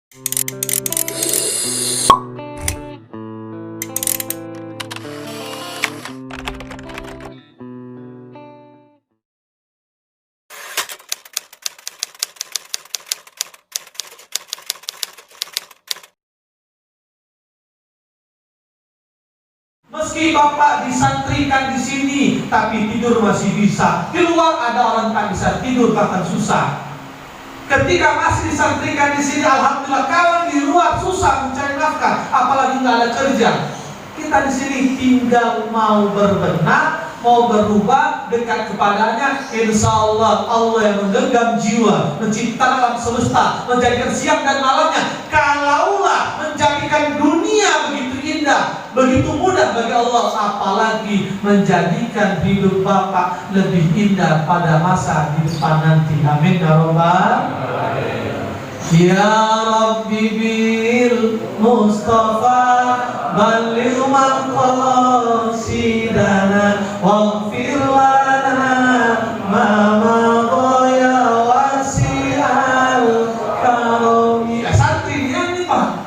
Meski Bapak disantrikan di sini, tapi tidur masih bisa. Di luar ada orang tak bisa tidur, bahkan susah. Ketika masih disantrikan di sini, alhamdulillah. Kalau di luar susah mencari nafkah, apalagi nggak ada kerja. Kita di sini tinggal mau berbenah, mau berubah, dekat kepadanya. Insya Allah, Allah yang menggenggam jiwa, menciptakan alam semesta, menjadikan siang dan malamnya. Kalaulah menjadikan dunia begitu indah, begitu mudah bagi Allah, apalagi menjadikan hidup Bapak lebih indah pada masa di depan nanti. Amin ya Rabbal alamin. Ya Rabbi bil Mustafa balligh maqasidana waghfir lana ma madha ya wasi'al karami. Santrinya ini Pak,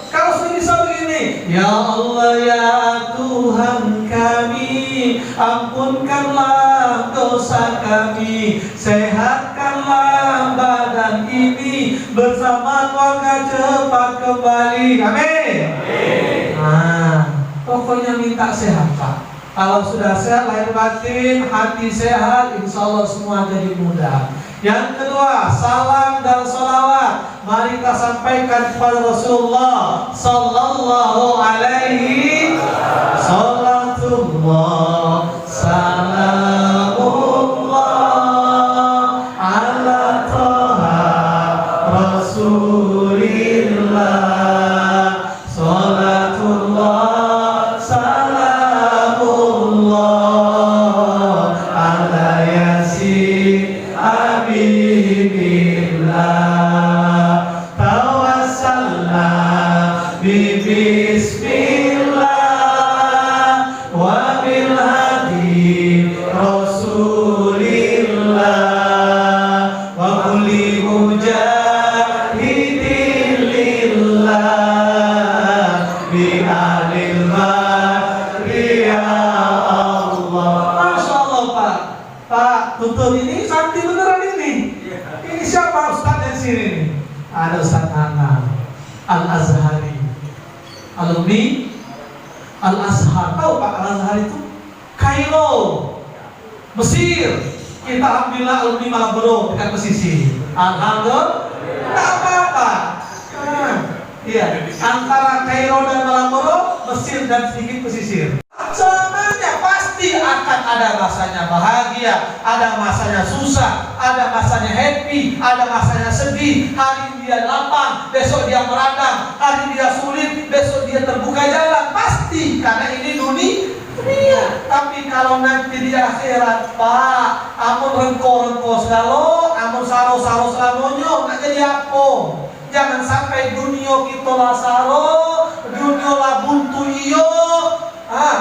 kalau sudah bisa begini, ya Allah ya Tuhan kami, ampunkanlah dosa kami, sehatkanlah badan ini, bersama keluarga cepat kembali. Amin. Nah, pokoknya minta sehat Pak. Kalau sudah sehat lahir batin, hati sehat, insya Allah semua jadi mudah. Yang kedua, salam dan salawat mari kita sampaikan kepada Rasulullah sallallahu alaihi salatullah salamullah ala taha rasulillah salatullah salamullah ala yasin Habibillah tawassalna bismillah wa bil hadi rasulillah wa kulli mujahidin lillah bi alil mahri ya Allah. Masya Allah Pak. Pak, tuntut ini santri beneran ini. Ini siapa Ustaz yang sini nih? Ada Ustaz Anam Al-Azhari, alumni Al-Azhar. Tahu Pak Al-Azhar itu? Kairo, Mesir. Kita alhamdulillah alumni Malaboro dekat pesisir. Alhamdulillah. Tak apa-apa. Iya, antara Kairo dan Malaboro, Mesir dan sedikit pesisir. Semuanya pasti akan ada masanya bahagia, ada masanya susah, ada masanya happy, ada masanya sedih. Hari ini dia lapang, besok dia meradang. Hari ini dia sulit, besok dia terbuka jalan. Pasti, karena ini dunia. Tapi kalau nanti di akhirat Pak, amun rengko-rengko segalo, amun saro-saro selamonyo, nggak jadi apa. Jangan sampai dunia kita lah saro, dunia lah buntu iyo.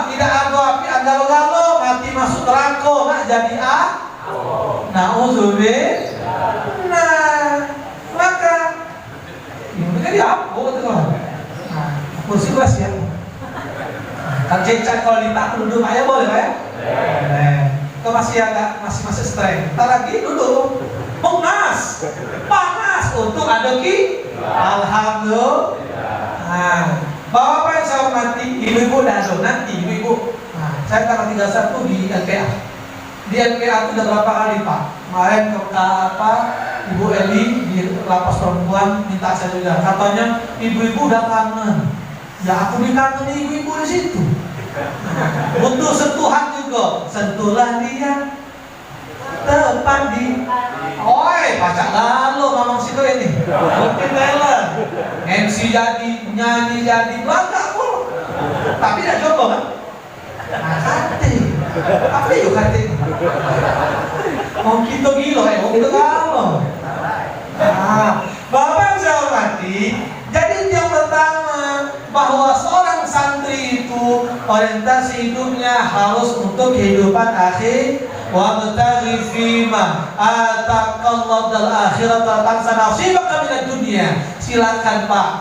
Tidak ada api agalo-galo, mati masuk neraka, nak jadi na'udzubillah. Nah, maka ini jadi apa gitu kan? Kursi kelas ya. Kan cecak kalau ditakut duduk aja boleh Pak ya? Kau masih strength. Ntar lagi duduk. Panas untuk ada ki. Alhamdulillah. Bapak yang saya hormati, ibu-ibu dan nanti ibu-ibu. Saya tanggal 31 di LPA. Di LPA itu udah berapa kali Pak? Kemarin Ibu Eli di lapas perempuan minta saya juga. Katanya ibu-ibu udah kangen. Ya aku dikantuni ibu-ibu di situ. Untuk sentuhan juga, sentuhlah dia tepat di. Oi, pacak lalu mamang situ ini. Mungkin Thailand. MC jadi, nyanyi jadi, belakang pun. Tapi tidak coba kan? Kate. Apa yuk kate? Mau kita gila ya, mau kita kalau. Bapak yang saya hormati, jadi yang pertama bahwa seorang santri itu orientasi hidupnya harus untuk kehidupan akhir. Wa bataghi fima ataqallahu dal akhirata tansa nasibaka min dunia. Silakan Pak.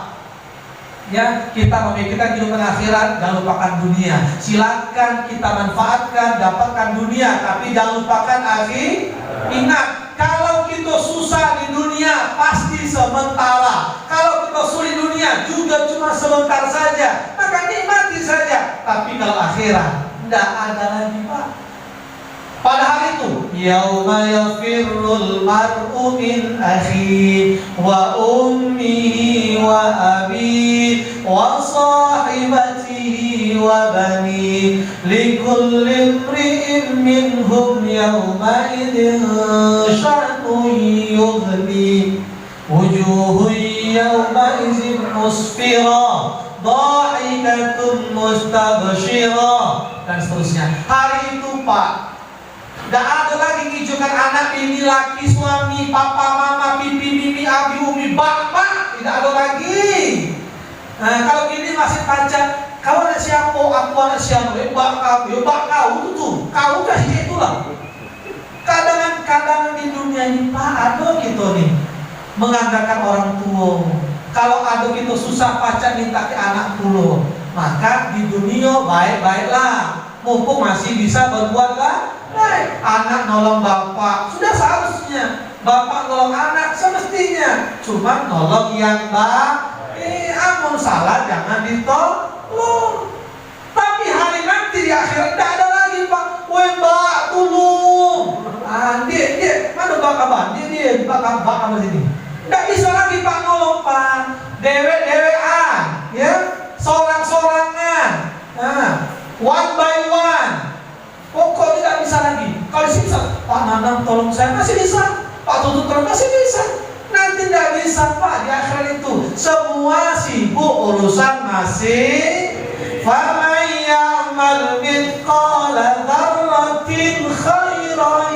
Ya, kita memikirkan kehidupan akhirat, jangan lupakan dunia. Silakan kita manfaatkan, dapatkan dunia, tapi jangan lupakan akhirat. Ingat, kalau kita susah di dunia pasti sementara. Kalau kita sulit di dunia juga cuma sebentar saja. Maka nikmati saja. Tapi kalau akhirat tidak ada lagi Pak. Pada hari itu, yauma yafirrul mar'u min akhi wa ummihi wa abi wa sahibatihi wa bani likulli imri'in minhum yawma idzin sya'nun yughni wujuhun yawma idzin musfirah dhahikatun mustabshirah dan seterusnya. Hari itu Pak, tidak ada lagi hijaukan anak, bini, laki, suami, papa, mama, pipi, mimi, abi, umi, bapak. Tidak ada lagi. Nah, kalau gini masih pacar, kau anak siapa? Aku anak siapa? Bak kau itu. Kau kasih itulah. Kadang-kadang di dunia ini Pak, ada gitu nih mengandalkan orang tua. Kalau ada gitu susah pacar minta ke anak dulu. Maka di dunia baik-baiklah. Mumpung masih bisa berbuat lah. Anak nolong bapak sudah seharusnya, bapak nolong anak semestinya. Cuma nolong yang baik. Amun salah jangan ditolong. Tapi hari nanti di akhirat tidak ada lagi Pak. Weh mbak tolong. Dia mana bapak dia bapak apa sini? Tidak bisa lagi Pak nolong Pak. Dewe-dewean, ya, sorang-sorangan, one by one. Pokok tidak bisa lagi. Kalau bisa, Pak Nanang tolong saya masih bisa. Pak Tutut tolong masih bisa. Nanti tidak bisa Pak di akhirat itu. Semua sibuk urusan masing. Faman ya'mal mithqala dzarratin khairan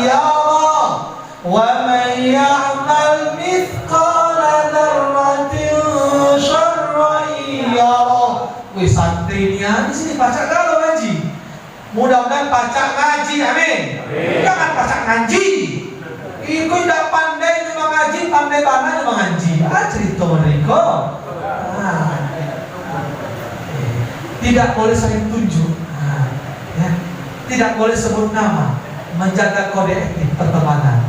yarah wa man ya'mal mithqala dzarratin syarran yarah. Wih santri ini sini baca kalau ngaji. Mudah-mudahan pacak ngaji, amin. Jangan pacak ngaji. Iku tidak pandai memang ngaji, pandai banget memang ngaji. Cerita mereka. Tidak boleh saling tunjuk. Ya. Tidak boleh sebut nama. Menjaga kode etik pertemanan.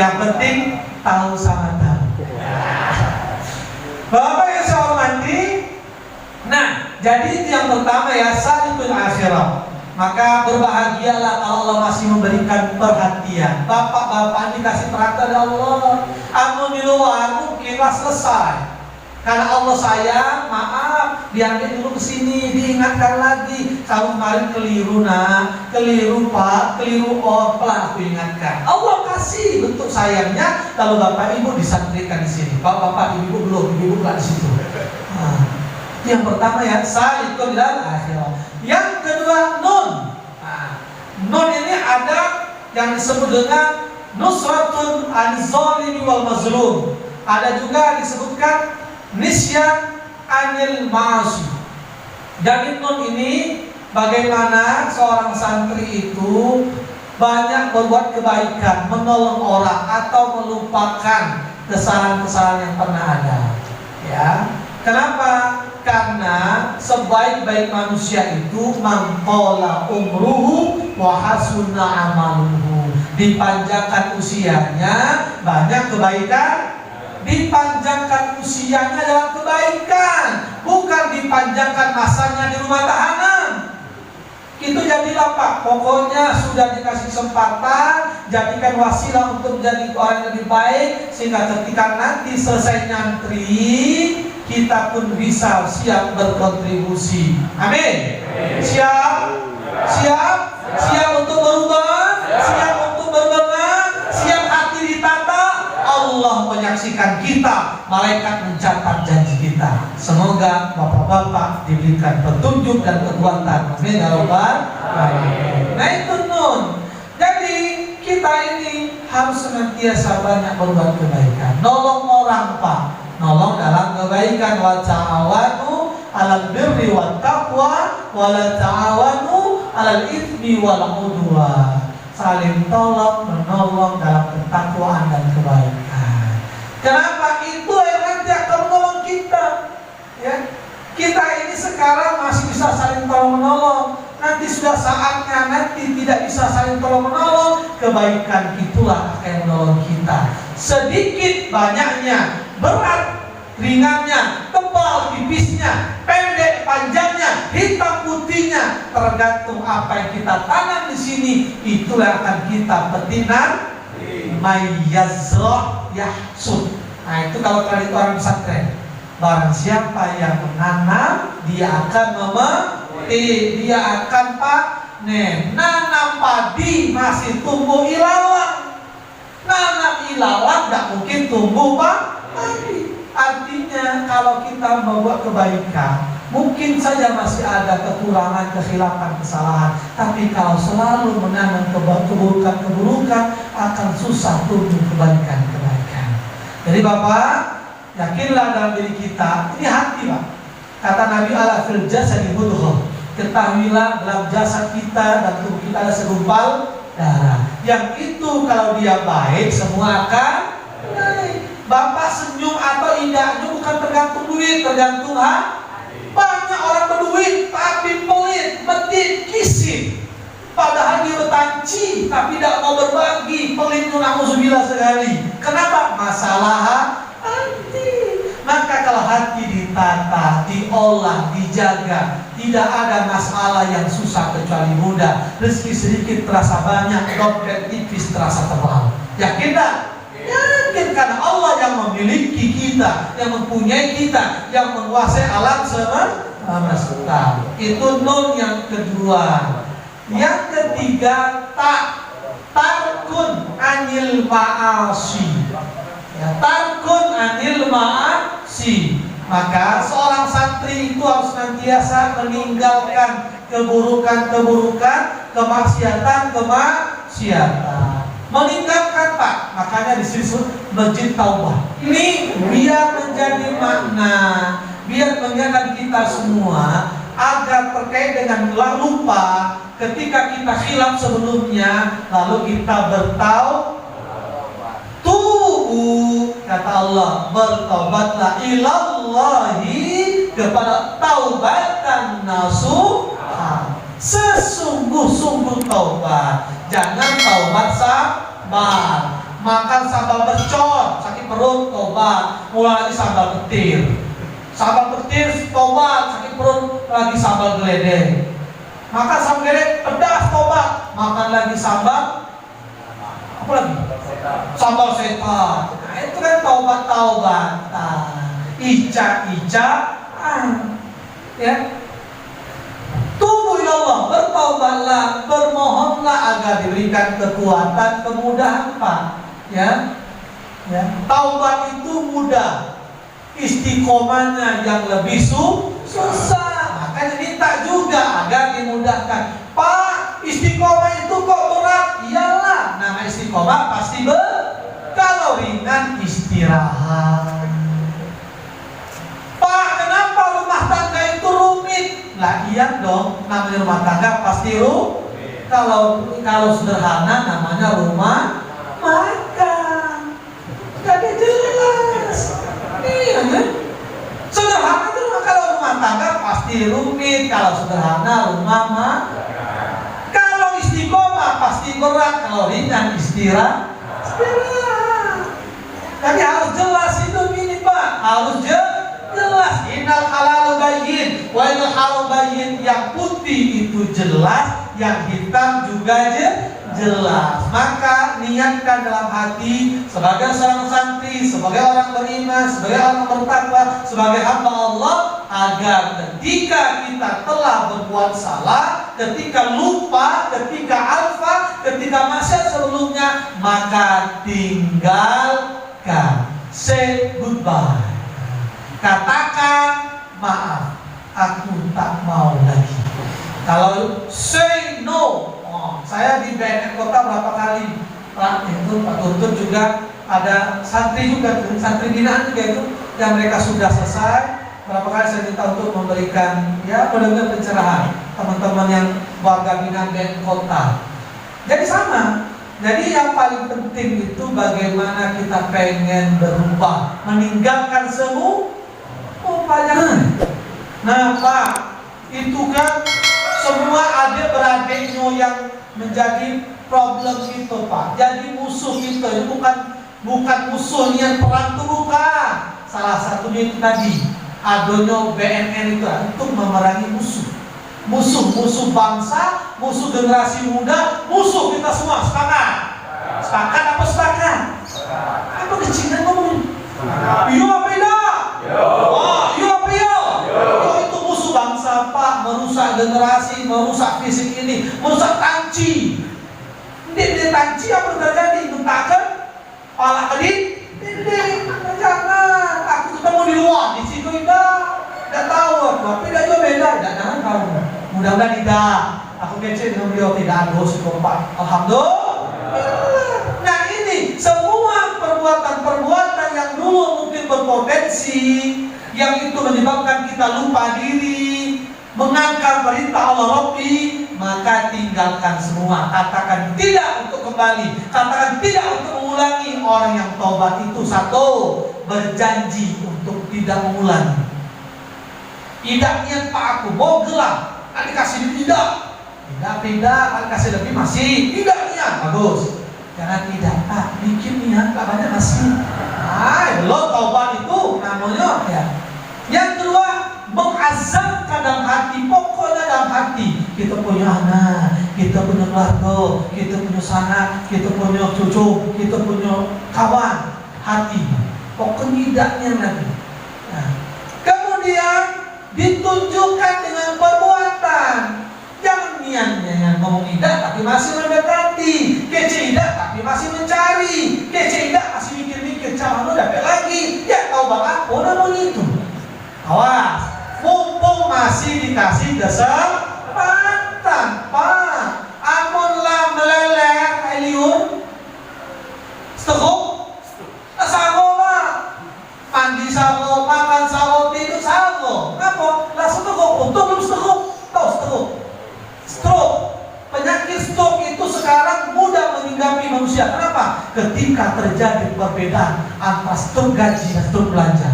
Yang penting tahu sama tahu. Bapak yang saya hormati. Nah, jadi itu yang pertama ya, salikul akhirat. Maka berbahagialah kalau Allah masih memberikan perhatian. Bapak-bapak dikasih perhatian dari Allah. Amun di luar mungkinlah selesai. Karena Allah sayang, maaf, diambil dulu ke sini, diingatkan lagi. Kalau kemarin keliru nak, keliru Pak, keliru pelan aku ingatkan. Allah kasih bentuk sayangnya. Lalu bapak ibu disantrikan di sini. Bapak ibu belum, ibu di situ. Yang pertama ya, salikul akhirat. Yang kedua nun. Nun ini ada yang disebut dengan nusratun an-zalimi wal mazlum. Ada juga disebutkan nisyan anil ma'asi. Jadi nun ini bagaimana seorang santri itu banyak berbuat kebaikan, menolong orang atau melupakan kesalahan-kesalahan yang pernah ada. Ya. Kenapa? Karena sebaik-baik manusia itu mangkola umruhu wa hasuna amaluhu. Dipanjangkan usianya banyak kebaikan, dipanjangkan usianya dalam kebaikan, bukan dipanjangkan masanya di rumah tahanan. Itu jadilah Pak, pokoknya sudah dikasih kesempatan, jadikan wasilah untuk menjadi orang yang lebih baik, sehingga ketika nanti selesai nyantri, kita pun bisa siap berkontribusi. Amin. Siap? Siap? Siap untuk berubah? Siap untuk berbenah? Siap hati ditata? Allah menyaksikan kita, malaikat mencatat janji kita. Semoga bapak-bapak diberikan petunjuk dan kekuatan. Amin ya Rabbal alamin. Nah itu nun. Jadi kita ini harus senantiasa banyak berbuat kebaikan. Nolong orang Pak. Nolong dalam kebaikan. Wa ta'awanu 'alal birri wat taqwa wa la ta'awanu 'alal itsmi wal 'udwan. Saling tolong menolong dalam ketakwaan dan kebaikan. Kenapa? Itu yang nanti akan menolong kita. Ya, kita ini sekarang masih bisa saling tolong menolong. Nanti sudah saatnya nanti tidak bisa saling tolong menolong. Kebaikan itulah akan menolong kita. Sedikit banyaknya, berat ringannya, tebal tipisnya, pendek panjangnya, hitam putihnya, tergantung apa yang kita tanam di sini. Itulah akan kita petinan. Mayyazra yahsud. Nah itu kalau kalian orang pesantren, barang siapa yang menanam, dia akan memetik, dia akan panen. Nanam padi masih tumbuh ilalang, nanam ilalang tidak mungkin tumbuh padi. Artinya kalau kita membuat kebaikan, mungkin saja masih ada kekurangan, kekhilafan, kesalahan. Tapi kalau selalu menanam keburukan-keburukan, akan susah tumbuh kebaikan-kebaikan. Jadi Bapak, yakinlah dalam diri kita, ini hati Pak. Kata Nabi ala fil jasadi mudghah. Ketahuilah dalam jasad kita dan tubuh kita ada segumpal darah. Yang itu kalau dia baik, semua akan baik. Bapak senyum atau indahnya bukan tergantung duit, tergantung hati. Banyak orang berduit tapi pelit, medit, kisih. Padahal dia bertanci tapi tidak mau berbagi, pelit na'udzubillah sekali. Kenapa? Masalah hati. Maka kalau hati ditata, diolah, dijaga, tidak ada masalah yang susah kecuali mudah. Rezeki sedikit terasa banyak, dompet tipis terasa tebal. Yakin tak? Yakin, karena Allah yang memiliki kita, yang mempunyai kita, yang menguasai alam semesta. Itu nun yang kedua. Yang ketiga, tarkun anil ma'asi. Ya, tarkun anil ma'asi. Maka seorang santri itu harus senantiasa meninggalkan keburukan-keburukan, kemaksiatan. Meninggalkan Pak, makanya disebut masjid taubah. Ini biar menjadi makna, biar mengingatkan kita semua agar terkait dengan lupa ketika kita khilaf sebelumnya, lalu kita bertaubat. Tubu, kata Allah, bertaubatlah ilallahi, kepada taubatan nasuha, sesungguh-sungguh taubat. Jangan taubat sabar, makan sambal becon, sakit perut, taubat, mulai lagi sambal petir. Sambal petir, taubat, sakit perut, lagi sambal geledek. Makan sambal geledek, pedas, taubat, makan lagi sambal, apa lagi? Sambal setan. Nah itu kan taubat-taubatan, ijak-ijakan, ya. Tubuh ya Allah, bertaubatlah, bermohonlah agar diberikan kekuatan, kemudahan Pak. Ya, taubat itu mudah, istiqomahnya yang lebih susah. Makanya minta juga agar dimudahkan. Pak, istiqomah itu kok berat? Iyalah, nama istiqomah pasti kalau ringan istirahat. Pak, kenapa rumah tangga itu rumit? Lah iya dong, namanya rumah tangga pasti rumit. Kalau sederhana namanya rumah makan. Jadi jelas. Iya kan? Sederhana itu kalau rumah tangga pasti rumit. Kalau sederhana rumah makan. Kalau istiqomah pasti berat. Kalau ringan istirahat. Tapi harus jelas itu ini Pak. Harus jelas. Innal halal bayyin wa innal haram bayyin. Yang putih itu jelas, yang hitam juga jelas. Maka niatkan dalam hati sebagai seorang santri, sebagai orang beriman, sebagai orang bertakwa, sebagai hamba Allah, agar ketika kita telah berbuat salah, ketika lupa, ketika alfa, ketika maksiat sebelumnya, maka tinggalkan, say goodbye. Katakan maaf, aku tak mau lagi. Kalau say no, saya di BNN Kota berapa kali Pak itu Pak Tuntut juga ada santri juga, santri binaan juga itu, yang mereka sudah selesai. Berapa kali saya minta untuk memberikan benar-benar pencerahan teman-teman yang warga binaan BNN Kota. Jadi sama, Jadi yang paling penting itu bagaimana kita pengen berubah, meninggalkan semua jangan. Nah Pak, itu kan semua adik-beradiknya yang menjadi problem itu Pak. Jadi musuh kita itu bukan musuh yang perang itu bukan. Salah satunya itu tadi adonyo BNN itu untuk memerangi musuh. Musuh bangsa, musuh generasi muda, musuh kita semua. Sepakat? Sepakat apa sepakat? Apa kecilan ngomong? Iya apa tidak? Iya apa ya? Itu musuh bangsa Pak, merusak generasi, merusak fisik ini, merusak tanci. Ini tanci apa terjadi? Bentakan? Pala kedip? Ini jangan. Aku ketemu di luar, di situ tidak tahu aku. Tapi tidak juga beda, jangan tahu. Mudah-mudahan tidak. Aku kece dengan beliau tidak ada Pak. Alhamdulillah. Nah ini semua perbuatan-perbuatan yang dulu mungkin berpotensi, yang itu menyebabkan kita lupa diri, mengangkat perintah Allah Rabbi, maka tinggalkan semua. Katakan tidak untuk kembali, katakan tidak untuk mengulangi. Orang yang taubat itu satu, berjanji untuk tidak mengulangi. Tidak niat Pak aku mau gelap, dikasih tidak, kan kasih lebih masih tidak niat, bagus. Jangan tidak Pak, bikin niat Pak banyak masih. Belum taubat itu namanya ya. Yang kedua, mengazamkan dalam hati, pokoknya dalam hati kita punya anak, kita punya keluarga, kita punya sanak, kita punya cucu, kita punya kawan, hati. Pokoknya tidaknya lagi. Nah, kemudian ditunjukkan dengan perbuatan. Jangan niatnya yang ngomong tidak tapi masih mendekati, kece tidak tapi masih mencari, kece tidak masih mikir-mikir calon dapat lagi. Ya tahu apa namanya itu. Awas, mumpung masih dikasih kesempatan Pak. Amunlah meleleh liur setengah sago Pak. Mandi sago, makan sago, tidur sago. Kenapa? Lah setengah, untung belum setengah. Tahu setengah. Stroke, penyakit stroke itu sekarang mudah menghinggapi manusia. Kenapa? Ketika terjadi perbedaan antara stroke gaji dan stroke belanja.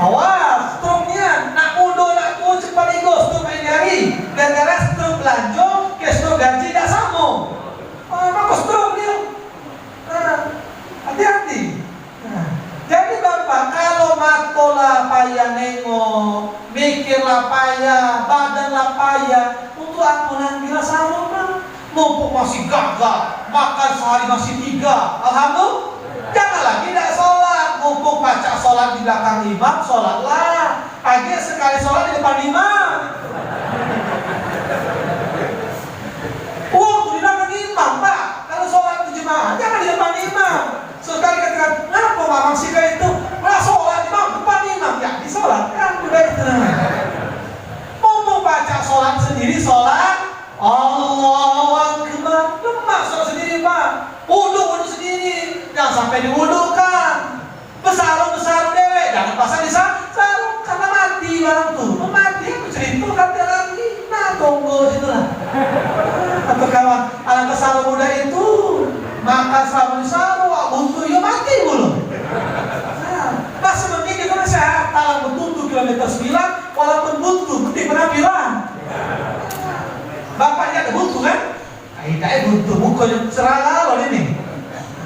Awas, stroke-nya nak mundur nak tua cepat ego, stroke main jari. Gara-gara stroke belanja, ke stroke gaji tak sama. Maka stroke dia. Hati-hati. Jadi Bapak, kalau matolah payah nengok, mikirlah payah, badanlah payah, untuk ampunan bila sama Pak. Mumpung masih gagal, makan sehari masih 3, alhamdulillah. Jangan lagi tidak sholat, mumpung baca sholat di belakang imam, sholatlah. Pagi sekali sholat di depan imam. Di belakang imam Pak, kalau sholat berjemaah jangan di depan imam. Sekali katakan, kenapa mamang sih kayak itu? Malah sholat imam, depan imam, ya di sholat kan udah itu namanya. Mau baca sholat sendiri, sholat Allahu Akbar, lemak sholat sendiri Pak. Wudu sendiri, jangan sampai diwudukan. Besarung dewek, jangan pasang di sarung karena mati barang tuh. Mati aku cerita kata lagi, nah tunggu situlah. Atau kawan, anak kesal muda itu makan sarung di sarung, buntu ya mati belum. Masih mending kita sehat, talang bertutu kilometer 9, walaupun buntu, penting penampilan. Bapaknya ada buntu kan? Tidak buntu, bukan serala loh ini.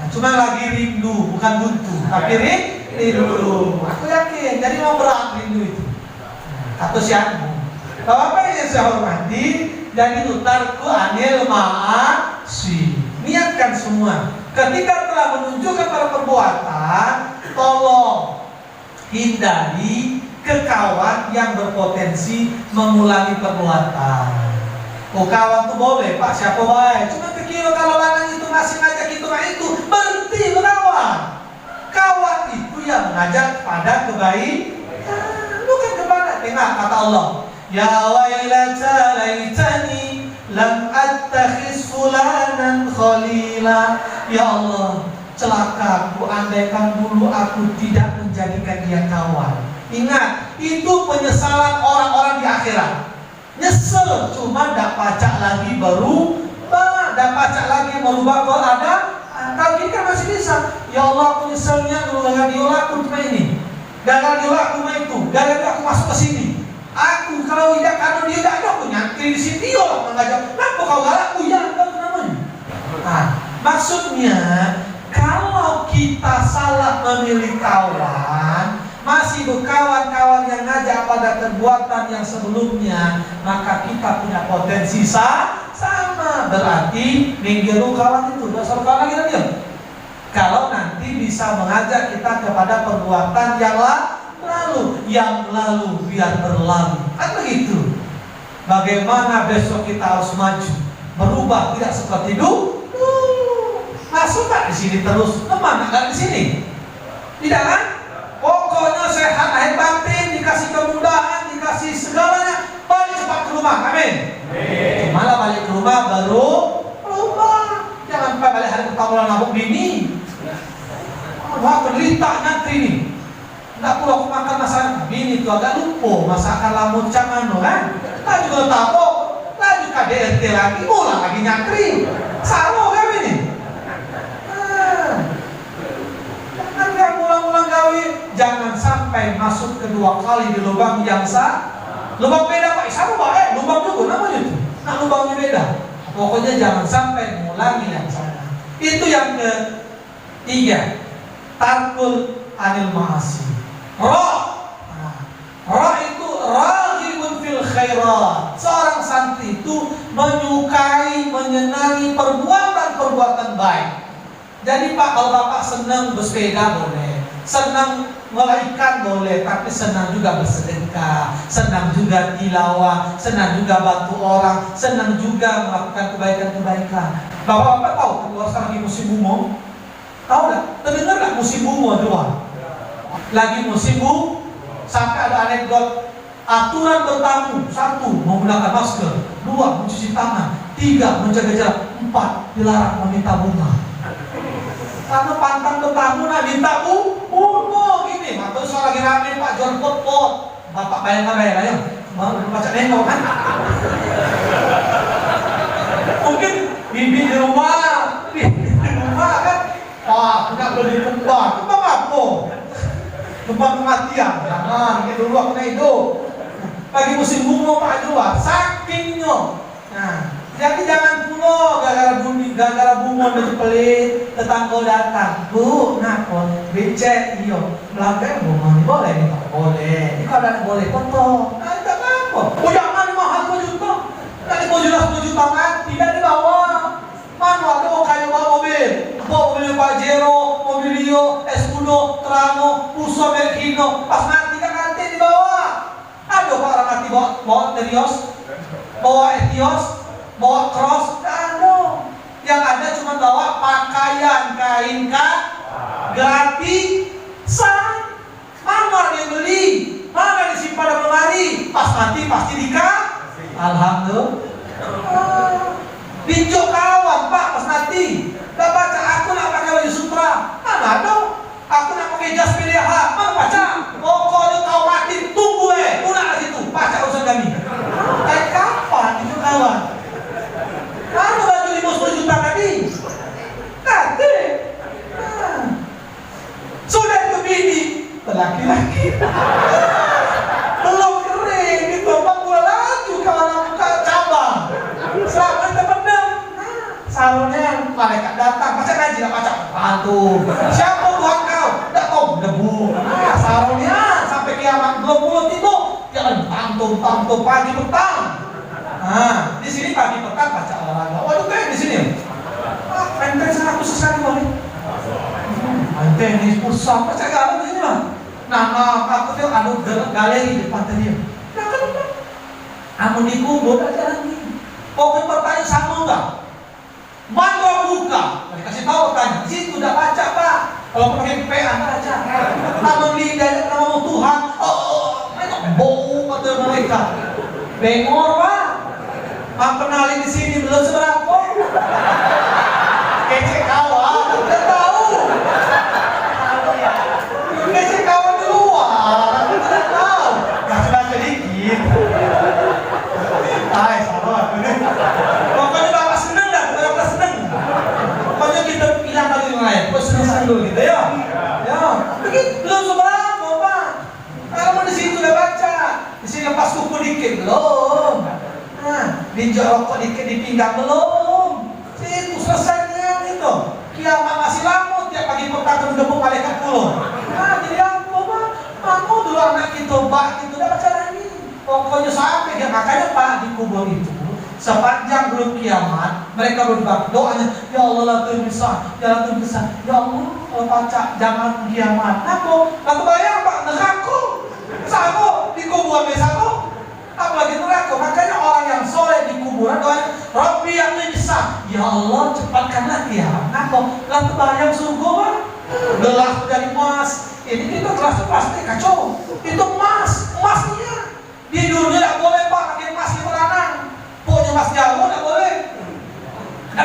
Cuma lagi rindu, bukan buntu, tapi rindu. Aku yakin, jadi mau berat rindu itu. Atau siapa? Bapak yang saya hormati, jadi utarku anil ma'asi. Niatkan semua. Ketika telah menunjukkan pada perbuatan, tolong hindari kawan yang berpotensi mengulangi perbuatan. Kawan tuh boleh, Pak, siapa baik. Cuma kira kalau lanang itu masih ngajak itu berhenti berkawan. Kawan itu yang mengajak pada kebaikan, bukan kepada. Tengok kata Allah, ya wailata laitani lam attakhiz fulanan khalila. Ya Allah, celakaku andaikan dulu aku tidak menjadikan dia kawan. Ingat, itu penyesalan orang-orang di akhirat. Nyesel, cuma ndak pacak lagi baru, ndak pacak lagi merubah kalau ada. Kalau ini kan masih bisa. Ya Allah, aku nyeselnya dulu dengan diolah aku cuma ini, gara-gara diolah aku cuma itu, gara-gara aku masuk ke sini. Aku kalau tidak karena dia tidak ada, aku nyantri di sini diolah mengajak. Kenapa kau galak? Aku ya, tahu namanya. Nah, maksudnya kalau kita salah memilih kawan, masih berkawan-kawan yang ngajak pada perbuatan yang sebelumnya, maka kita punya potensi sama. Berarti minggu kawan itu, dasar kawan lagi dia. Kalau nanti bisa mengajak kita kepada perbuatan yang lalu biar berlalu. Kan begitu. Bagaimana besok kita harus maju, berubah tidak seperti dulu. Masuk tak di sini terus, kemana kan di sini? Tidak kan? Pokoknya sehat lahir batin, dikasih kemudahan, dikasih segalanya, balik cepat ke rumah. Amin. Malah balik ke rumah baru rumah. Jangan balik hari pertama nabung bini. Wah, penderita nyantri nih. Nggak perlu aku makan masakan bini itu agak lupa masakan lamun camano kan? Nah juga tahu, lagi KDRT lagi, ulang lagi nyantri. Sama kan ini? Jangan yang ulang-ulang gawe, jangan sampai masuk kedua kali di lubang yang lubang beda Pak, sama Pak, lubang juga namanya itu. Nah lubangnya beda. Pokoknya jangan sampai mengulangi yang sama. Itu yang ketiga, tarkul anil ma'asi. Roh itu raghibun fil khairat. Seorang santri itu menyukai, menyenangi perbuatan-perbuatan baik. Jadi Pak, kalau Bapak senang bersepeda boleh, senang melahirkan boleh, tapi senang juga bersedekah, senang juga tilawah, senang juga bantu orang, senang juga melakukan kebaikan-kebaikan. Bapak tahu kalau sekarang lagi musim bunga? Tahu nggak? Terdengar nggak musim bunga di luar? Lagi musim bunga, sampai ada anekdot aturan bertamu: 1. Menggunakan masker, 2. Mencuci tangan, 3. Menjaga jarak, 4. Dilarang meminta bunga. Karena pantang bertamu nak minta bunga gini. Atau soal lagi rame Pak jual pot-pot, Bapak bayar ya, mau baca nengok kan? Mungkin bibi di rumah kan, punya beli kembang apa? Kembang kematian, jangan kayak dulu aku hidup. Lagi musim bunga Pak jual, sakingnya. Nah, jadi jangan pulau gara-gara bunga udah pelit, tetangga datang, Bu, nakon, becek, iyo, belakang bunga ini boleh nih Pak, boleh. Ini kalau ada boleh foto, nah tidak apa. Oh jangan mahal 2 juta, nanti 2 juta mati, tidak dibawa. Mana ada kayu bawa mobil Pajero, Mobilio, Escudo, Trano, Puso, Merkino, pas mati kan nanti dibawa. Ada Pak orang mati bawa Terios, bawa Etios, bawa cross, ada. Yang ada cuma bawa pakaian kain gratisan. Mana dia beli? Mana disimpan dalam lemari? Pas mati pasti dikasih. Alhamdulillah. Pinjau kawan Pak pas mati. Dah baca aku nak pakai baju sutra. Mana ada? Aku nak pakai jas PDH. Mana baca? Pokoknya kau mati tunggu pulang di situ. Baca urusan kami. Kapan itu kawan? Mana baju 50 juta tadi? Nanti. Sudah itu bini laki-laki. Belum kering itu, 40 lagi kawan buka cabang. Selama itu benar. Sarungnya malaikat datang, baca ngaji tak baca. Aduh, siapa Tuhan kau? Tak tahu debu. Sarungnya sampai kiamat belum pulang tidur. Jangan tantum pagi petang. Nah, di sini pagi petang baca olahraga. Waduh kayak di sini. Enteng sana aku sekali boleh. Enteng ini pusat baca galau di sini mah. Nah, aku tuh ada galeri depan tadi. Nah kan, amun dikubur aja lagi. Pokoknya pertanyaan sama enggak? Mana buka? Kasih tahu tanya. Di situ udah baca Pak. Kalau pakai PA baca. Namun lidah nama Tuhan. Bau kata mereka. Bengor Pak. Kenalin di sini belum seberapa. Kece kawan, udah tahu. Kece kawan di luar, aku tidak tahu. Baca dikit. gitu ya. Ya, begitu belum seberapa Pak. Kalau mau di situ udah baca, di sini lepas kuku dikit belum. Nah, diinjak rokok dikit di pinggang belum. Situ selesainya itu. Kiamat masih lama, tiap pagi petang gedebuk malaikat pulau. Nah, jadi apa Pak? Kamu dulu anak kita bak gitu udah baca lagi. Pokoknya sampai dia makanya Pak di kubur itu sepanjang belum kiamat mereka berdoa doanya ya Allah la bisa ya Allah bisa ya Allah kalau baca jangan kiamat aku bayang Pak neraka sako di kuburan besako apalagi neraka makanya orang yang soleh di kuburan doanya Rabbi yang bisa ya Allah cepatkanlah kiamat aku bayang surga Pak gelas dari emas ini kita gelas plastik kacau itu emasnya di dunia tidak boleh Pak pakai emas di peranang pokoknya emas Jawa tidak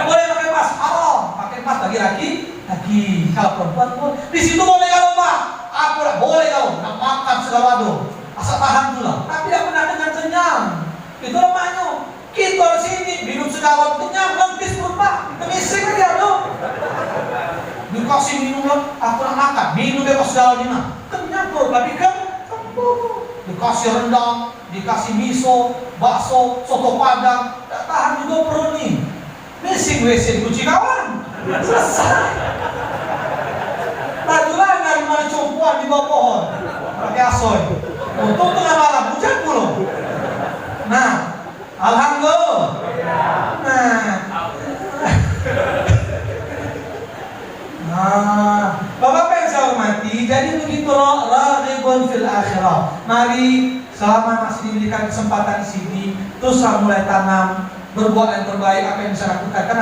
boleh pakai emas haram pakai emas laki-laki kalau perempuan boleh di situ boleh kalau Pak aku tidak boleh kalau nak makan segala waduh asal tahan dulu tapi tidak pernah dengan kenyang itu namanya kita di sini minum segala kenyang lentis pun Pak kemising aja loh dikasih minum aku nak makan minum bebas segala dina kenyang perut tapi kan dikasih rendang, dikasih miso, bakso, soto padang, tak tahan juga perut nih. Mising WC kunci kawan, selesai. Lajulah dari mana cumpuan di bawah pohon, pakai asoy. Untung tengah malam hujan puluh. Nah, alhamdulillah. Nah, Bapak yang saya hormati, jadi begitu raghibun fil akhirah. Mari selama masih diberikan kesempatan di sini, teruslah mulai tanam, berbuat yang terbaik apa yang bisa lakukan. Kan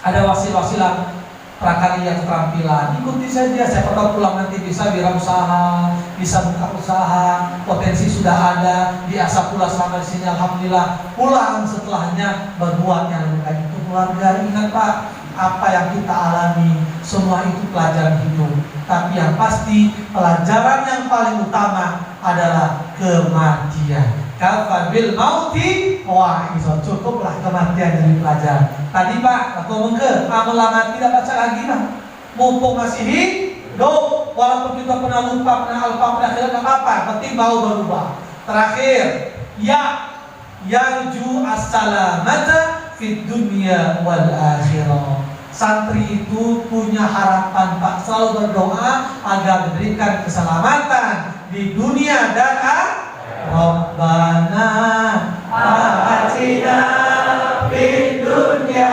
ada wasilah prakarya keterampilan. Ikuti saja, siapa tahu pulang nanti bisa wirausaha, bisa buka usaha, potensi sudah ada, diasah pula selama di sini alhamdulillah. Pulang setelahnya berbuat yang lebih baik untuk keluarga. Ingat Pak, apa yang kita alami semua itu pelajaran hidup. Tapi yang pasti pelajaran yang paling utama adalah kematian. Kafa bil mauti wah itu cukuplah kematian dari pelajaran. Tadi Pak aku mengke amal tidak baca lagi lah. Mumpung masih hidup walaupun kita pernah lupa pernah alpa pernah hilang enggak apa-apa, penting mau berubah. Terakhir yarju as-salamata fid dunya wal akhirah. Santri itu punya harapan Pak, selalu berdoa agar diberikan keselamatan di dunia dan Rabbana atina fid dunya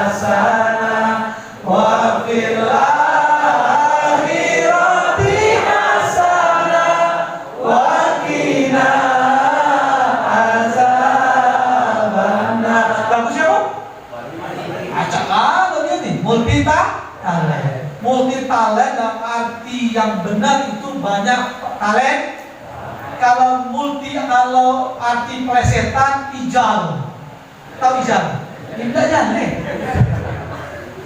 hasanah wa fil akhirati hasanah wa qina azabannar. Lagu siapa? Acak kalau dia nih multi talent dalam arti yang benar itu banyak talent. Kalau arti plesetan ijal. Tahu ijal? Tidak jane.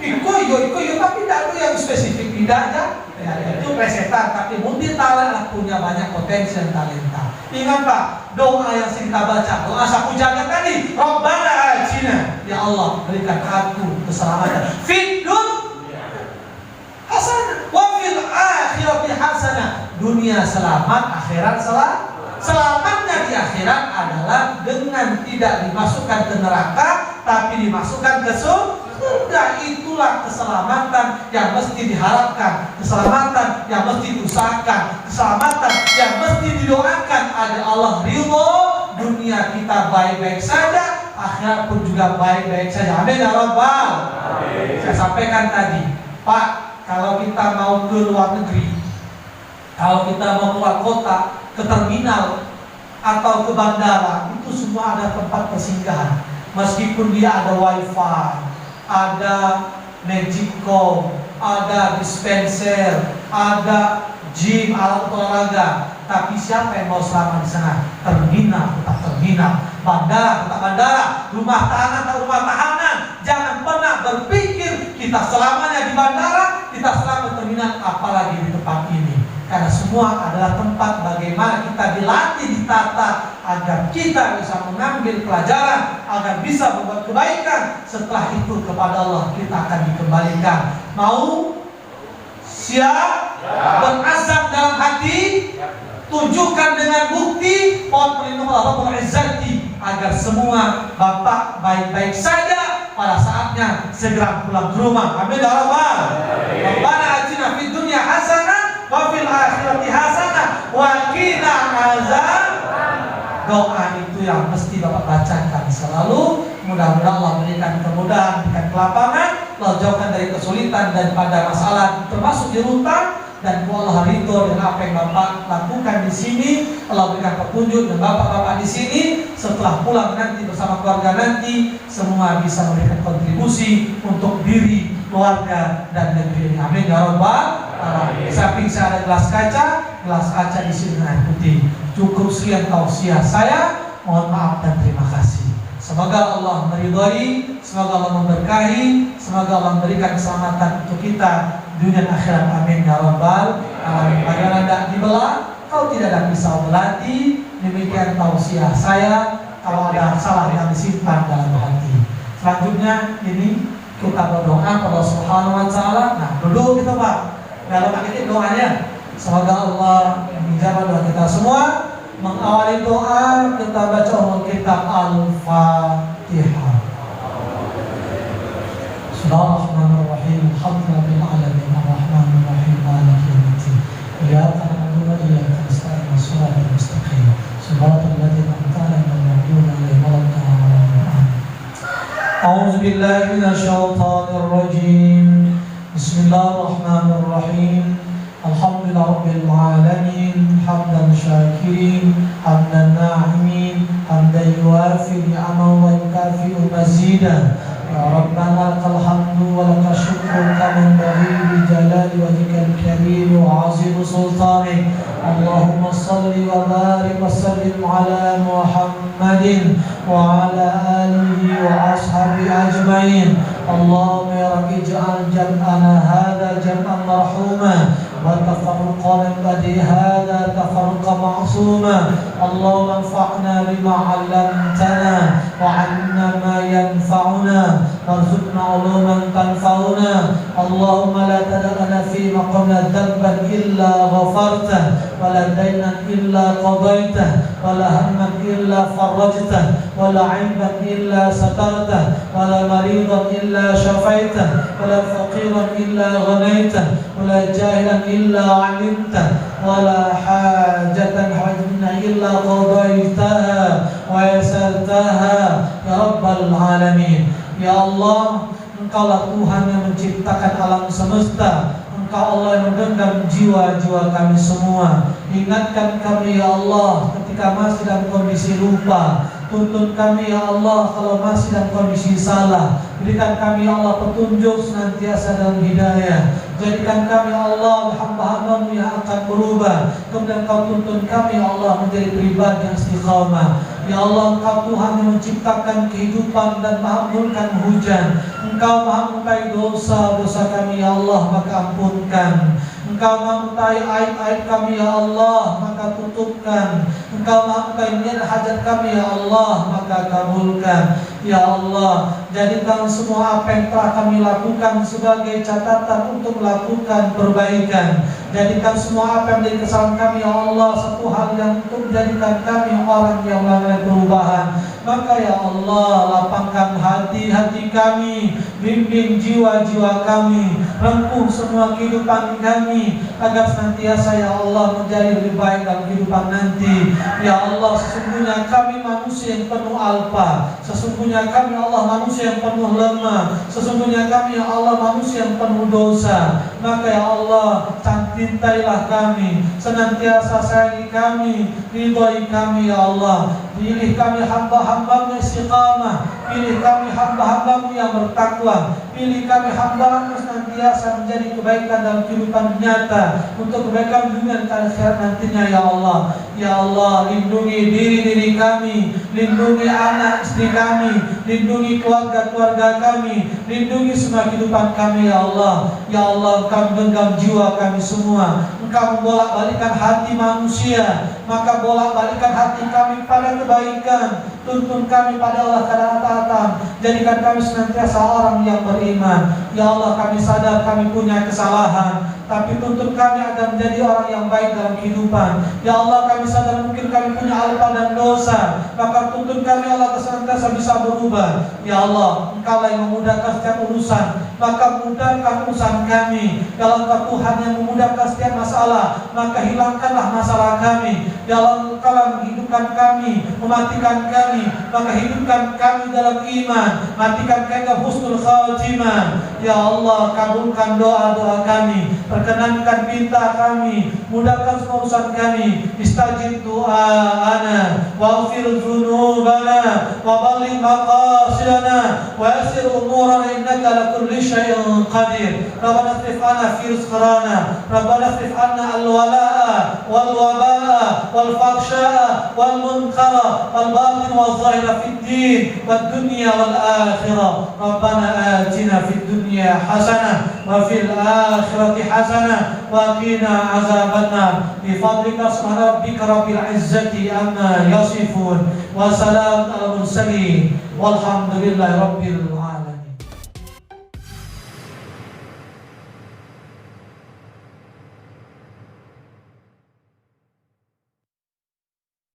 Iko tapi tidak itu yang spesifik tidak aja. Ya, itu plesetan tapi multi talent punya banyak potensi dan talenta. Ingat Pak, doa yang sering kita baca, doa sapu jagat tadi, Rabbana atina, ya Allah berikan aku keselamatan. Fid dunya hasanah wa fil akhirati hasanah. Dunia selamat, akhirat selamat. Selamatnya di akhirat adalah dengan tidak dimasukkan ke neraka, tapi dimasukkan ke surga. Itulah keselamatan yang mesti diharapkan, keselamatan yang mesti diusahakan, keselamatan yang mesti didoakan agar Allah ridho. Dunia kita baik-baik saja, akhirat pun juga baik-baik saja. Amin ya Rabbal. Saya sampaikan tadi, Pak, kalau kita mau ke luar negeri, kalau kita mau keluar kota, ke terminal atau ke bandara, itu semua ada tempat persinggahan. Meskipun dia ada wifi, ada magicom, ada dispenser, ada gym, alat olahraga, tapi siapa yang mau selama di sana? Terminal tetap terminal, bandara tetap bandara, rumah tahanan tetap rumah tahanan. Jangan pernah berpikir kita selamanya di bandara, kita selama terminal, apalagi di tempat ini. Karena semua adalah tempat bagaimana kita dilatih, ditata agar kita bisa mengambil pelajaran, agar bisa membuat kebaikan. Setelah itu kepada Allah kita akan dikembalikan. Mau Siap? Berazam dalam hati, tunjukkan dengan bukti. Mohon perlindungan Allah Rabbul Izzati agar semua bapak baik-baik saja, pada saatnya segera pulang ke rumah. Amin ya rabbal. Rabbana atina fid dunya hasanah wa fil akhirati hasanah wa qina azab. Doa itu yang mesti bapak bacakan selalu. Mudah-mudahan Allah berikan kemudahan, berikan kelapangan, Allah jauhkan dari kesulitan dan pada masalah termasuk dirutang. Dan Allah ridho dengan apa yang bapak lakukan di sini. Allah berikan petunjuk dan bapak-bapak di sini setelah pulang nanti bersama keluarga nanti semua bisa memberikan kontribusi untuk diri, keluarga dan negeri ini. Amin ya rabbal alamin. Samping saya ada gelas kaca di sini air putih. Cukup sekian tausiah saya. Mohon maaf dan terima kasih. Semoga Allah meridhai, semoga Allah memberkahi, semoga Allah memberikan keselamatan untuk kita dunia dan akhirat. Amin ya rabbal alamin. Bagaimana tidak dibelah, kalau tidak ada pisau belati. Demikian tausiah saya. Kalau ada salah yang disimpan dalam hati. Selanjutnya ini kita berdoa kepada Allah Subhanahu wa taala. Nah, duduk kita Pak. Dalam ini doanya. Semoga Allah menjawab doa kita semua. Mengawali doa kita baca kitab Al-Fatihah. Bismillahirrahmanirrahim. Alhamdulillahil alamin arrahmanir rahim maliki yaumiddin. Iyyaka na'budu wa iyyaka nasta'in ihdinas mustaqim. Shiratal ladzina an'amta 'alaihim ghairil maghdubi 'alaihim. A'udzu billahi minasy syaithanir rajim. Bismillahirrahmanirrahim. Alhamdulillahirabbil alamin hamdan syakirin hamdan na'imin hamdan yuwafi ni'amahu wa yukafi'u mazidah. Ya Rabbana lakal hamdu wa lakal syukru kama yanbaghi li jalali wajhikal karim wa 'azimi sultanik. Allahumma shalli wa barik wa sallim ala Muhammadin wa ala alihi wa ashabihi ajmain. Allahumma ya Rabbi ij'al jam'ana hadha jam'an marhuma وتفرقنا الذي هذا تفرق معصوما. اللهم انفعنا بما علمتنا وعلمنا ما ينفعنا وارزقنا علوما تنفعنا. اللهم لا تدع لنا في مقامنا ذنبا الا غفرته ولا دينا الا قضيته ولا هما الا فرجته ولا عيبا الا سترته ولا مريضا الا شفيته ولا فقيرا الا غنيته ولا جاهلا إلا علمته ولا حاجة حوجنا إلا قضيتها ويسرتها يا رب العالمين. Ya Allah, Engkaulah Tuhan yang menciptakan alam semesta. Engkau Allah yang menggenggam jiwa-jiwa kami semua. Ingatkan kami ya Allah ketika masih dalam kondisi lupa. Tuntun kami ya Allah kalau masih dalam kondisi salah. Berikan kami ya Allah petunjuk senantiasa dalam hidayah. Jadikan kami ya Allah hamba-hambamu yang akan berubah. Kemudian Kau tuntun kami ya Allah menjadi pribadi yang istiqamah. Ya Allah, Engkau Tuhan yang menciptakan kehidupan dan mengampunkan hujan. Engkau maha mengetahui dosa-dosa kami ya Allah, maka ampunkan. Engkau maha mengetahui aib-aib kami ya Allah, maka tutupkan. Engkau maha mengetahui niat hajat kami ya Allah, maka kabulkan. Ya Allah, jadikan semua apa yang telah kami lakukan sebagai catatan untuk melakukan perbaikan. Jadikan semua apa yang menjadi kesalahan kami ya Allah satu hal yang untuk menjadikan kami orang yang melakukan perubahan. Maka ya Allah, lapangkan hati-hati kami, bimbing jiwa-jiwa kami, rengkuh semua kehidupan kami agar senantiasa ya Allah menjadi lebih baik dalam kehidupan nanti. Ya Allah, sesungguhnya kami manusia yang penuh alpa. Sesungguhnya kami ya Allah manusia yang penuh lemah. Sesungguhnya kami ya Allah manusia yang penuh dosa. Maka ya Allah, cintailah kami, senantiasa sayangi kami, ridhoi kami ya Allah. Pilih kami hamba-hambamu yang istiqamah. Pilih kami hamba-hambamu yang bertakwa. Pilih kami hamba-hambamu senantiasa menjadi kebaikan dalam kehidupan nyata, untuk kebaikan dunia dan akhirat nantinya ya Allah. Ya Allah, lindungi diri-diri kami, lindungi anak istri kami, lindungi keluarga-keluarga kami, lindungi semua kehidupan kami ya Allah. Ya Allah, Engkau menggenggam jiwa kami semua. Engkau membolak-balikkan hati manusia, maka bolak-balikkan hati kami pada kebaikan. tuntun kami pada Allah ketaatan, jadikan kami senantiasa orang yang beriman. Ya Allah, kami sadar kami punya kesalahan, tapi tuntun kami agar menjadi orang yang baik dalam kehidupan. Ya Allah, kami sadar mungkin kami punya alpa dan dosa, maka tuntun kami Allah senantiasa bisa berubah. Ya Allah, Engkau yang memudahkan setiap urusan, maka mudahkan urusan kami. Ya Allah, Engkau Tuhan yang memudahkan setiap masalah, maka hilangkanlah masalah kami. Ya Allah, Engkau yang menghidupkan kami, mematikan kami, maka hidupkan kami dalam iman, matikan kami dalam husnul khatimah. Ya Allah, kabulkan doa-doa kami, perkenankan pinta kami, mudahkan semua urusan kami. Istajib du'ana, waghfir dzunubana, wa balligh maqasidana, wa yassir umurana innaka ala kulli syai'in qadir. Rabbana isrif 'anna fi rizqana, Rabbana isrif 'anna al-wala'a wal waba'a wal fahsya'a wal munkara wal batin wal zahira fid din wad dunya wal akhirah. Rabbana atina fid dunya hasanah wa fil akhirati hasanah wa qina azabannar. Bi fadlika subhana rabbika rabbil izzati amma yasifun wa salamun alal mursalin walhamdulillahi rabbil alamin.